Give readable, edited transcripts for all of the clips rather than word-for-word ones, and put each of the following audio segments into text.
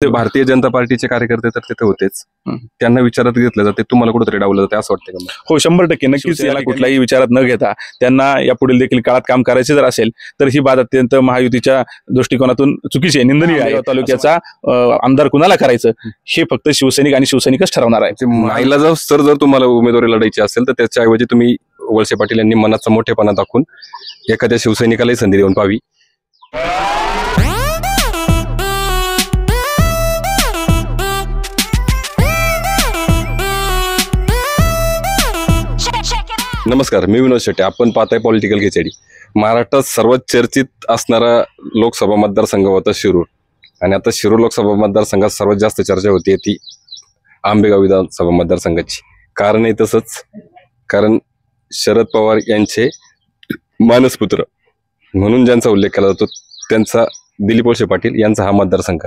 ते भारतीय जनता पार्टीचे कार्यकर्ते तर तिथे होतेच, त्यांना विचारात घेतलं जाते, तुम्हाला कुठेतरी डावलं जाते असं वाटतं का? हो, 100% नक्कीच. याला कुठलाही विचारात न घेता त्यांना यापुढील देखील काळात काम करायचे जर असेल तर ही बाब अत्यंत महायुतीच्या दृष्टिकोनातून चुकीची आहे, निंदनीय आहे. तालुक्याचा आमदार कुणाला करायचं हे फक्त शिवसैनिक आणि शिवसैनिकच ठरवणार आहे. महिला जर तुम्हाला उमेदवारी लढायची असेल तर त्याच्याऐवजी तुम्ही वळसे पाटील यांनी मनाचा मोठेपणा दाखवून एखाद्या शिवसैनिकालाही संधी देऊन पाहावी. नमस्कार, मी विनोद शेट्टे. आपण पाहताय पॉलिटिकल खिचडी. महाराष्ट्रात सर्वात चर्चित असणारा लोकसभा मतदारसंघ होता शिरूर, आणि आता शिरूर लोकसभा मतदारसंघात सर्वात जास्त चर्चा होती ती आंबेगाव विधानसभा मतदारसंघाची. कारण आहे तसंच, कारण शरद पवार यांचे मानसपुत्र म्हणून ज्यांचा उल्लेख केला जातो त्यांचा दिलीप वळसे पाटील यांचा हा मतदारसंघ.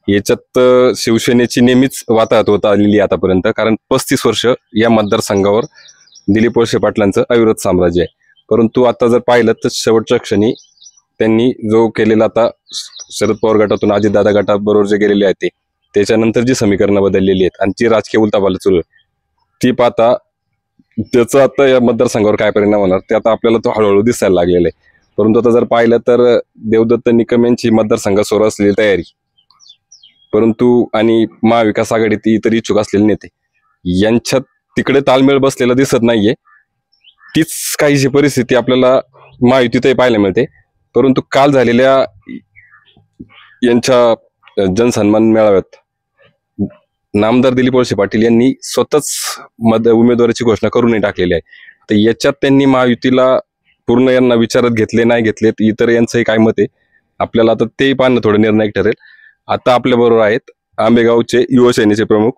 याच्यात शिवसेनेची नेहमीच वाताहत होत आलेली आतापर्यंत, कारण 35 वर्ष या मतदारसंघावर दिलीप वळसे पाटलांचं अविरत साम्राज्य आहे. परंतु आता जर पाहिलं तर शेवटच्या क्षणी त्यांनी जो केलेला, आता शरद पवार गटातून अजितदादा गटाबरोबर जे गेलेले आहेत त्याच्यानंतर जी समीकरणं बदललेली आहेत आणि जी राजकीय उलथापालथ सुरू ती पाहता त्याचा आता या मतदारसंघावर काय परिणाम होणार ते आता आपल्याला तो हळूहळू दिसायला लागलेला आहे. परंतु आता जर पाहिलं तर देवदत्त निकम यांची मतदारसंघासमोर असलेली तयारी, परंतु आणि महाविकास आघाडीत इतर इच्छुक असलेले नेते यांच्यात तिकडे ताळमेळ बसलेला दिसत नाहीये. तीच काहीशी परिस्थिती आपल्याला महायुतीतही पाहायला मिळते. परंतु काल झालेल्या यांच्या जनसन्मान मेळाव्यात नामदार दिलीप वळसे पाटील यांनी स्वतःच उमेदवाराची घोषणा करूनही टाकलेली आहे. तर याच्यात त्यांनी महायुतीला पूर्ण यांना विचारात घेतले नाही घेतलेत, इतर यांचंही काय मत आहे आपल्याला आता ते पाहणं थोडं निर्णायक ठरेल. आता आपल्या बरोबर आहेत आंबेगावचे युवसेनेचे प्रमुख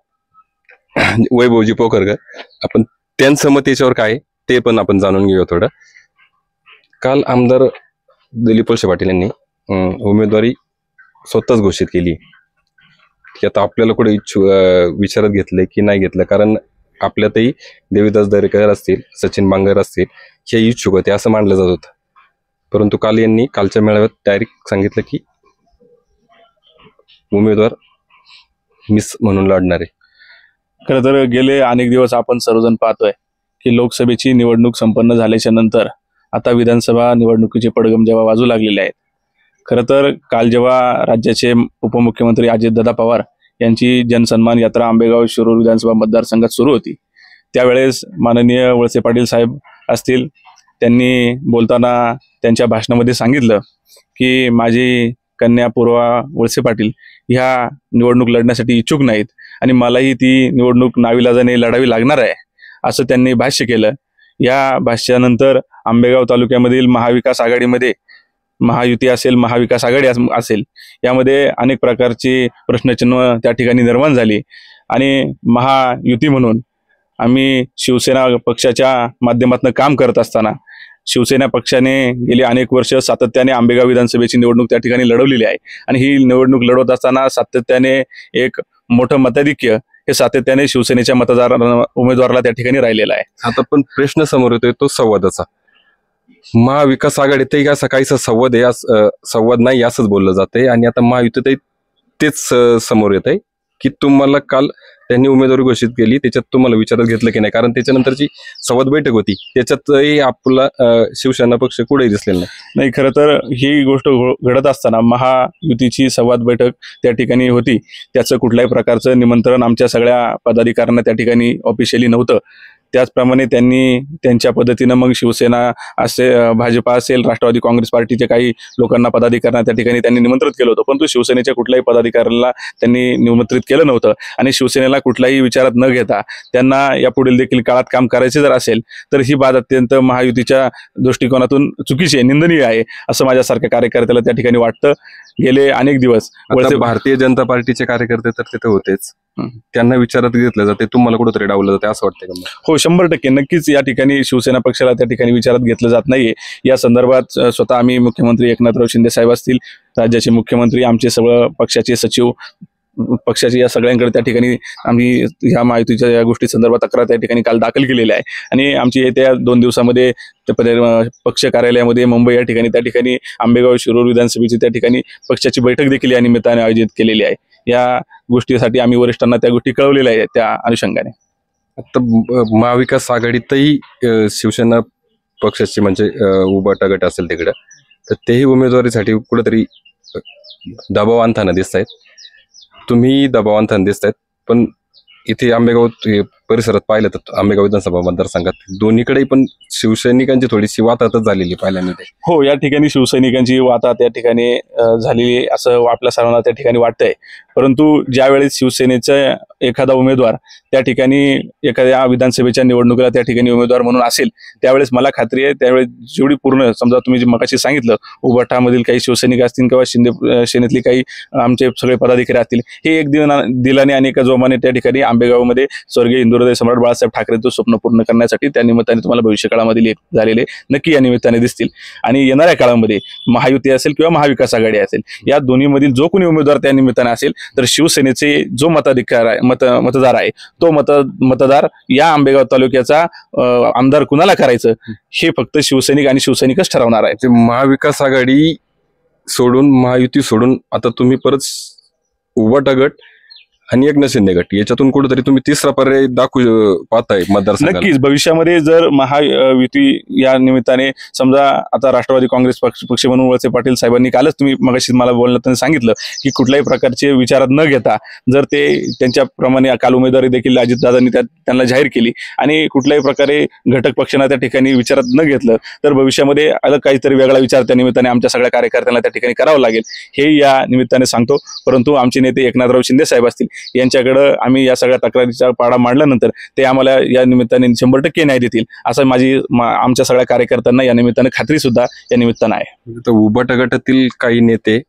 वैभवजी पोखरकर. आपण त्यांचं मत याच्यावर काय ते पण आपण जाणून घेऊया थोडं. काल आमदार दिलीप वळसे पाटील यांनी उमेदवारी स्वतःच घोषित केली. आता आपल्याला कुठे विचारात घेतलंय की नाही घेतलं, कारण आपल्यातही देवीदास दरेकर असतील, सचिन बांगर असतील, हे इच्छुक होते असं मानलं जात होतं. परंतु काल यांनी कालच्या मेळाव्यात डायरेक्ट सांगितलं की उमेदवार मिस म्हणून लढणार आहे. खरं तर गेले अनेक दिवस आपण सर्वजण पाहतोय की लोकसभेची निवडणूक संपन्न झाल्याच्या नंतर आता विधानसभा निवडणुकीचे पडघम जेव्हा वाजू लागलेले आहेत. खरं तर काल जेव्हा राज्याचे उपमुख्यमंत्री अजितदादा पवार यांची जनसन्मान यात्रा आंबेगाव शिरूर विधानसभा मतदारसंघात सुरू होती, त्यावेळेस माननीय वळसे पाटील साहेब असतील, त्यांनी बोलताना त्यांच्या भाषणामध्ये सांगितलं की माझी कन्या पूर्वा वळसे पाटील ह्या निवडणूक लढण्यासाठी इच्छुक नाहीत आणि मलाही ती निवडणूक नाविलाजाने लढावी लागणार आहे असं त्यांनी भाष्य केलं. या भाष्यानंतर आंबेगाव तालुक्यामधील महाविकास आघाडीमध्ये महायुती असेल, महाविकास आघाडी असेल, यामध्ये अनेक प्रकारची प्रश्नचिन्ह त्या ठिकाणी निर्माण झाली. आणि महायुती म्हणून आम्ही शिवसेना पक्षाच्या माध्यमातून काम करत असताना शिवसेना पक्षाने गेली अनेक वर्ष सातत्याने आंबेगाव विधानसभेची निवडणूक त्या ठिकाणी लढवलेली आहे आणि ही निवडणूक लढवत असताना सातत्याने एक मोठं मताधिक्य हे सातत्याने शिवसेनेच्या उमेदवाराला त्या ठिकाणी राहिलेला आहे. आता पण प्रश्न समोर येतोय तो संवादाचा. महाविकास आघाडीतही असा काहीसा संवाद आहे, संवाद नाही असंच बोललं जातंय, आणि आता महायुतीतही तेच समोर येत आहे की तुम्हाला काल त्यांनी उमेदवारी घोषित केली, त्याच्यात तुम्हाला विचारात घेतलं की नाही, कारण त्याच्यानंतरची संवाद बैठक होती त्याच्यातही आपला शिवसेना पक्ष कुठेही दिसलेला नाही. खरं तर ही गोष्ट घडत असताना महायुतीची संवाद बैठक त्या ठिकाणी होती, त्याचं कुठल्याही प्रकारचं निमंत्रण आमच्या सगळ्या पदाधिकाऱ्यांना त्या ठिकाणी ऑफिशियली नव्हतं. त्याचप्रमाणे त्यांनी त्यांच्या पद्धतीनं मग शिवसेना असे, भाजपा असेल, राष्ट्रवादी काँग्रेस पार्टीचे काही लोकांना, पदाधिकाऱ्यांना त्या ठिकाणी त्यांनी निमंत्रित केलं होतं, परंतु शिवसेनेच्या कुठल्याही पदाधिकाऱ्याला त्यांनी निमंत्रित केलं नव्हतं. आणि शिवसेनेला कुठलाही विचारात न घेता त्यांना यापुढील देखील काळात काम करायचे जर असेल तर ही बाब अत्यंत महायुतीच्या दृष्टिकोनातून चुकीची आहे, निंदनीय आहे असं माझ्यासारख्या कार्यकर्त्याला त्या ठिकाणी वाटतं. गेले अनेक दिवस भारतीय जनता पार्टीचे कार्यकर्ते तर तिथे होतेच, त्यांना विचारात घेतलं जाते, तुम्हाला कुठेतरी डावलं जाते असं वाटतं का? हो, 100% नक्कीच. या ठिकाणी शिवसेना पक्षाला त्या ठिकाणी विचारात घेतलं जात नाहीये. या संदर्भात स्वतः आम्ही मुख्यमंत्री एकनाथराव शिंदे साहेब असतील, राज्याचे मुख्यमंत्री, आमचे सगळं पक्षाचे सचिव, पक्षाचे या सगळ्यांकडे त्या ठिकाणी आम्ही ह्या माहितीच्या या गोष्टी संदर्भात तक्रार त्या ठिकाणी काल दाखल केलेली आहे. आणि आमची येत्या 2 दिवसामध्ये पक्ष कार्यालयामध्ये मुंबई या ठिकाणी त्या ठिकाणी आंबेगाव शिरूर विधानसभेची त्या ठिकाणी पक्षाची बैठक देखील या निमित्ताने आयोजित केलेली आहे. या गोष्टीसाठी आम्ही वरिष्ठांना त्या गोष्टी कळवलेल्या आहेत त्या अनुषंगाने. आता महाविकास आघाडीतही शिवसेना पक्षाचे म्हणजे उभाटा गट असेल तिकडं, तर तेही उमेदवारीसाठी कुठेतरी दबाव आणताना दिसत आहेत. तुम्ही दबाव आणताना दिसत आहेत, पण इथे आंबेगाव परिसरात पाहिलं तर आंबेगाव विधानसभा मतदारसंघात दोन्हीकडे पण शिवसैनिकांची थोडीशी वाताहतच झालेली पाहायला मिळते. हो, या ठिकाणी शिवसैनिकांची वाता त्या ठिकाणी झालेली असं आपल्या सर्वांना त्या ठिकाणी वाटतंय. परंतु ज्यावेळेस शिवसेनेचा एखादा उमेदवार त्या ठिकाणी एखाद्या विधानसभेच्या निवडणुकीला त्या ठिकाणी उमेदवार म्हणून असेल, त्यावेळेस मला खात्री आहे त्यावेळेस जेवढी पूर्ण समजा तुम्ही जे मगाशी सांगितलं उभाटामधील काही शिवसैनिक असतील किंवा शिंदे सेनेतली काही आमचे सगळे पदाधिकारी असतील, हे एक दिलाने आणि एका जोमाने त्या ठिकाणी आंबेगावमध्ये स्वर्गीय हिंदुहृदय सम्राट बाळासाहेब ठाकरेंचं स्वप्न पूर्ण करण्यासाठी त्या निमित्ताने तुम्हाला भविष्यकाळामध्ये झालेले नक्की या निमित्ताने दिसतील. आणि येणाऱ्या काळामध्ये महायुती असेल किंवा महाविकास आघाडी असेल, या दोन्हीमधील जो कोणी उमेदवार त्या निमित्ताने असेल तर शिवसेनेचे जो मताधिकार आहे मतदार आहे तो मतदार या आंबेगाव तालुक्याचा आमदार कुणाला करायचं हे फक्त शिवसैनिक आणि शिवसैनिकच ठरवणार आहे. ते महाविकास आघाडी सोडून महायुती सोडून आता तुम्ही परत उभाटा गट आणि एकनाथ शिंदे गट याच्यातून कुठेतरी तुम्ही तिसरा पर्याय पाहताय मतदारसंघाला. नक्कीच भविष्यामध्ये जर महायुती या निमित्ताने समजा आता राष्ट्रवादी काँग्रेस पक्ष म्हणून वळसे पाटील साहेबांनी कालच तुम्ही मगाशी मला बोलताना सांगितलं की कुठल्याही प्रकारचे विचारात न घेता जर ते त्यांच्याप्रमाणे काल उमेदवारी देखील अजितदादांनी त्यांना जाहीर केली आणि कुठल्याही प्रकारे घटक पक्षांना त्या ठिकाणी विचारात न घेतलं तर भविष्यामध्ये अलग काहीतरी वेगळा विचार त्या निमित्ताने आमच्या सगळ्या कार्यकर्त्यांना त्या ठिकाणी करावं लागेल हे या निमित्ताने सांगतो. परंतु आमचे नेते एकनाथराव शिंदे साहेब असतील यांच्याकडे आम्ही या सगळ्या तक्रारीचा पाडा मांडल्यानंतर ते आम्हाला या निमित्ताने 100% न्याय देतील असं आमच्या सगळ्या कार्यकर्त्यांना या निमित्ताने खात्री सुद्धा या निमित्तानं आहे. उभाटा गटातील काही नेते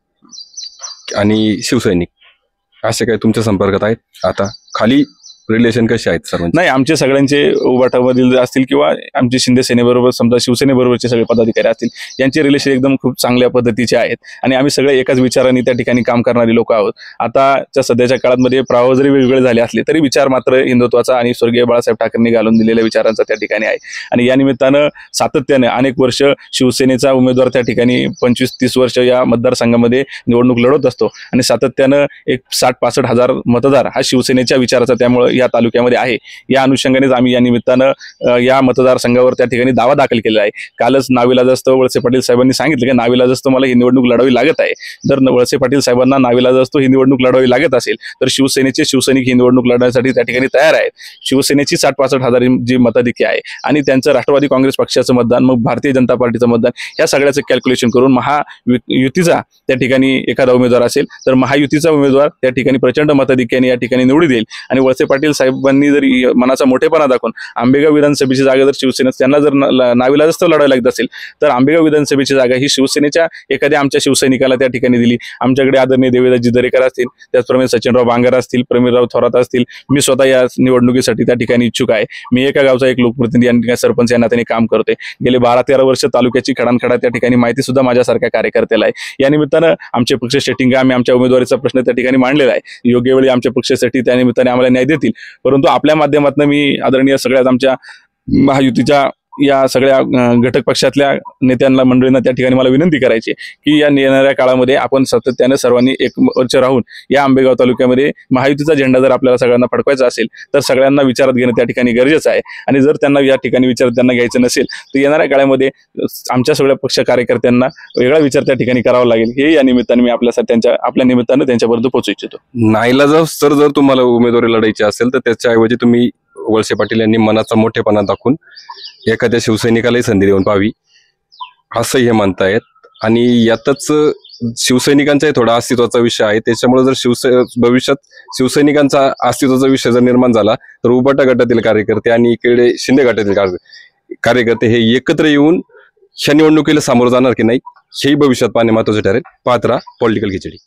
आणि शिवसैनिक असे काही तुमच्या संपर्कात आहेत आता? खाली रिलेशन कसे आहेत सर्वांचे? नाही, आमचे सगळ्यांचे उभाटामधील असतील किंवा आमचे शिंदे सेनेबरोबर समजा शिवसेनेबरोबरचे सगळे पदाधिकारी असतील यांचे रिलेशन एकदम खूप चांगल्या पद्धतीचे आहेत आणि आम्ही सगळे एकाच विचारांनी त्या ठिकाणी काम करणारी लोक आहोत. आताच्या सध्याच्या काळामध्ये प्रवाह जरी वेगवेगळे झाले असले तरी विचार मात्र हिंदुत्वाचा आणि स्वर्गीय बाळासाहेब ठाकरेंनी घालून दिलेल्या विचारांचा त्या ठिकाणी आहे आणि या निमित्तानं सातत्याने अनेक वर्ष शिवसेनेचा उमेदवार त्या ठिकाणी 25-30 वर्ष या मतदारसंघामध्ये निवडणूक लढवत असतो आणि सातत्यानं एक 60-65 हजार मतदार हा शिवसेनेच्या विचाराचा त्यामुळे या तालुक्यामध्ये आहे. या अनुषंगानेच आम्ही या निमित्तानं या मतदारसंघावर त्या ठिकाणी दावा दाखल केलेला आहे. कालच नाविलाजास्तव वळसे पाटील साहेबांनी सांगितलं की नाविलाजास्तव मला ही निवडणूक लढवावी लागत आहे. जर वळसे पाटील साहेबांना नाविलाजास्तव ही निवडणूक लढवावी लागत असेल तर शिवसेनेचे शिवसैनिक ही निवडणूक लढण्यासाठी त्या ठिकाणी तयार आहेत. शिवसेनेची 60-65 हजार जी मताधिक्य आहे आणि त्यांचं राष्ट्रवादी काँग्रेस पक्षाचं मतदान मग भारतीय जनता पार्टीचं मतदान या सगळ्याचं कॅल्क्युलेशन करून महायुतीचा त्या ठिकाणी एखादा उमेदवार असेल तर महायुतीचा उमेदवार त्या ठिकाणी प्रचंड मताधिक्याने या ठिकाणी निवडी देईल आणि वळसे पाटील साहेबांनी जरी मनाचा मोठेपणा दाखवून आंबेगाव विधानसभेची जागा जर शिवसेनेत त्यांना जर नाविलाजास्तव लढावी लागत असेल तर आंबेगाव विधानसभेची जागा ही शिवसेनेच्या एखाद्या आमच्या शिवसैनिकाला त्या ठिकाणी दिली. आमच्याकडे आदरणीय देवेदासजी दरेकर असतील, त्याचप्रमाणे सचिनराव बांगर असतील, प्रमीरराव थोरात असतील, मी स्वतः या निवडणुकीसाठी त्या ठिकाणी इच्छुक आहे. मी एका गावचा एक लोकप्रतिनिधी आणि सरपंच या नात्याने काम करतोय. गेले 12-13 वर्ष तालुक्याची खडानखडा त्या ठिकाणी माहिती सुद्धा माझ्यासारख्या कार्यकर्त्याला आहे. या निमित्तानं आमचे पक्ष सेटिंग आम्ही आमच्या उमेदवारीचा प्रश्न त्या ठिकाणी मांडलेला आहे. योग्य वेळी आमच्या पक्षासाठी त्या निमित्ताने आम्हाला न्याय देतील. परंतु आपल्या माध्यमातून मी आदरणीय सगळ्यात आमच्या महायुतीच्या या सगळ्या घटक पक्षातल्या नेत्यांना मंडळींना त्या ठिकाणी मला विनंती करायची की या येणाऱ्या काळामध्ये आपण सातत्याने सर्वांनी एकमंच राहून या आंबेगाव तालुक्यामध्ये महायुतीचा झेंडा जर आपल्याला सगळ्यांना फडकवायचा असेल तर सगळ्यांना विचारात घेणं त्या ठिकाणी गरजेचं आहे आणि जर त्यांना या ठिकाणी विचार त्यांना घ्यायचं नसेल तर येणाऱ्या काळामध्ये आमच्या सगळ्या पक्ष कार्यकर्त्यांना वेगळा विचार त्या ठिकाणी करावा लागेल. हे या निमित्ताने मी आपल्या निमित्तानं त्यांच्यापर्यंत पोहोचू इच्छितो. नाईलाजास्तव सर जर तुम्हाला उमेदवारी लढायची असेल तर त्याच्याऐवजी तुम्ही वळसे पाटील यांनी मनाचा मोठेपणा दाखवून एखाद्या शिवसैनिकालाही संधी देऊन पाहावी असं हे म्हणतायत आणि यातच शिवसैनिकांचाही थोडा अस्तित्वाचा विषय आहे. त्याच्यामुळे जर भविष्यात शिवसैनिकांचा अस्तित्वाचा विषय जर निर्माण झाला तर उभाटा गटातील कार्यकर्ते आणि इकडे शिंदे गटातील कार्यकर्ते हे एकत्र येऊन ह्या निवडणुकीला सामोरं जाणार की नाही हेही भविष्यात पाहणे महत्वाचे ठरेल. पाहत राहा पॉलिटिकल खिचडी.